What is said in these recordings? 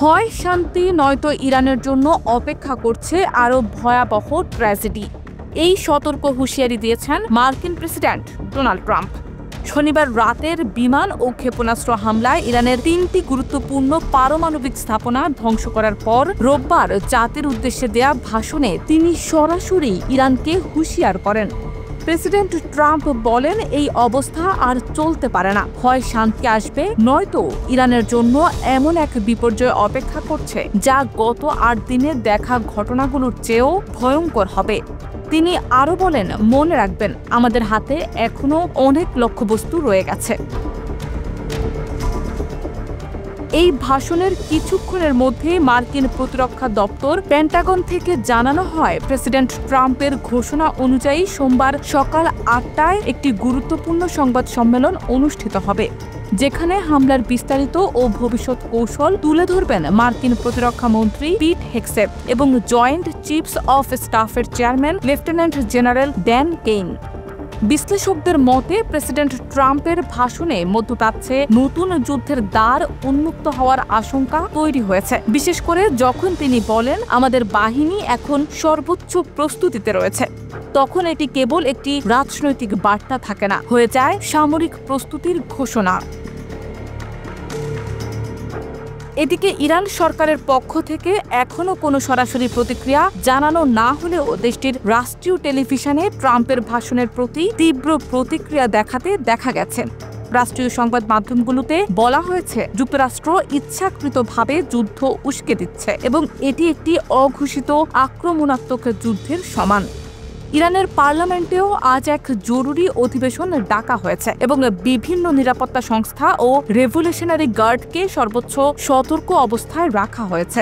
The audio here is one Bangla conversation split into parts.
হয় শান্তি নয়তো ইরানের জন্য অপেক্ষা করছে আরও ভয়াবহ ট্র্যাজেডি। এই সতর্ক হুঁশিয়ারি দিয়েছেন মার্কিন প্রেসিডেন্ট ডোনাল্ড ট্রাম্প। শনিবার রাতের বিমান ও ক্ষেপণাস্ত্র হামলায় ইরানের 3টি গুরুত্বপূর্ণ পারমাণবিক স্থাপনা ধ্বংস করার পর রোববার জাতির উদ্দেশ্যে দেয়া ভাষণে তিনি সরাসরি ইরানকে হুঁশিয়ার করেন। প্রেসিডেন্ট ট্রাম্প বলেন, এই অবস্থা আর চলতে পারে না। হয় শান্তি আসবে, নয়তো ইরানের জন্য এমন এক বিপর্যয় অপেক্ষা করছে যা গত 8 দিনে দেখা ঘটনাগুলোর চেয়েও ভয়ঙ্কর হবে। তিনি আরও বলেন, মনে রাখবেন, আমাদের হাতে এখনো অনেক লক্ষ্যবস্তু রয়ে গেছে। এই ভাষণের কিছুক্ষণের মধ্যে মার্কিন প্রতিরক্ষা দপ্তর পেন্টাগন থেকে জানানো হয়, প্রেসিডেন্ট ট্রাম্পের ঘোষণা অনুযায়ী সোমবার সকাল 8টায় একটি গুরুত্বপূর্ণ সংবাদ সম্মেলন অনুষ্ঠিত হবে, যেখানে হামলার বিস্তারিত ও ভবিষ্যৎ কৌশল তুলে ধরবেন মার্কিন প্রতিরক্ষা মন্ত্রী পিট হেগসেট এবং জয়েন্ট চিফস অফ স্টাফের chairman lieutenant general Dan Caine. বিশ্লেষকদের মতে, প্রেসিডেন্ট ট্রাম্পের ভাষণে মধ্যপ্রাচ্যে নতুন যুদ্ধের দ্বার উন্মুক্ত হওয়ার আশঙ্কা তৈরি হয়েছে, বিশেষ করে যখন তিনি বলেন, আমাদের বাহিনী এখন সর্বোচ্চ প্রস্তুতিতে রয়েছে। তখন এটি কেবল একটি রাজনৈতিক বার্তা থাকে না, হয়ে যায় সামরিক প্রস্তুতির ঘোষণা। এদিকে ইরান সরকারের পক্ষ থেকে এখনও কোনো সরাসরি প্রতিক্রিয়া জানানো না হলেও দেশটির রাষ্ট্রীয় টেলিভিশনে ট্রাম্পের ভাষণের প্রতি তীব্র প্রতিক্রিয়া দেখাতে দেখা গেছে। রাষ্ট্রীয় সংবাদ মাধ্যমগুলোতে বলা হয়েছে, যুক্তরাষ্ট্র ইচ্ছাকৃতভাবে যুদ্ধ উস্কে দিচ্ছে এবং এটি একটি অঘোষিত আক্রমণাত্মক যুদ্ধের সমান। ইরানের পার্লামেন্টেও আজ এক জরুরি অধিবেশন ডাকা হয়েছে এবং বিভিন্ন নিরাপত্তা সংস্থা ও রেভলিউশনারি গার্ডকে সর্বোচ্চ সতর্ক অবস্থায় রাখা হয়েছে।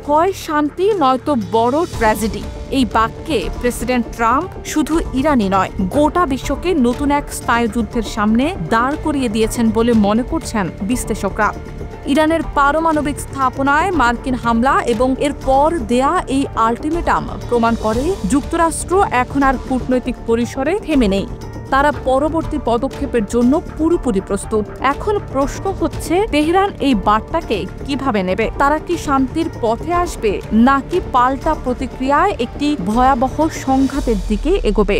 হয় শান্তি নয়তো বড় ট্র্যাজেডি, এই বাক্যে প্রেসিডেন্ট ট্রাম্প শুধু ইরানই নয়, গোটা বিশ্বকে নতুন এক স্নায়ুযুদ্ধের সামনে দাঁড় করিয়ে দিয়েছেন বলে মনে করছেন বিশ্লেষকরা। ইরানের পারমাণবিক স্থাপনায় মার্কিন হামলা এবং এরপর দেয়া এই আল্টিমেটাম প্রমাণ করে যুক্তরাষ্ট্র এখন আর কূটনৈতিক পরিসরে থেমে নেই। তারা পরবর্তী পদক্ষেপের জন্য পুরোপুরি প্রস্তুত। এখন প্রশ্ন হচ্ছে, তেহরান এই বার্তাকে কিভাবে নেবে? তারা কি শান্তির পথে আসবে নাকি পাল্টা প্রতিক্রিয়ায় একটি ভয়াবহ সংঘাতের দিকে এগোবে?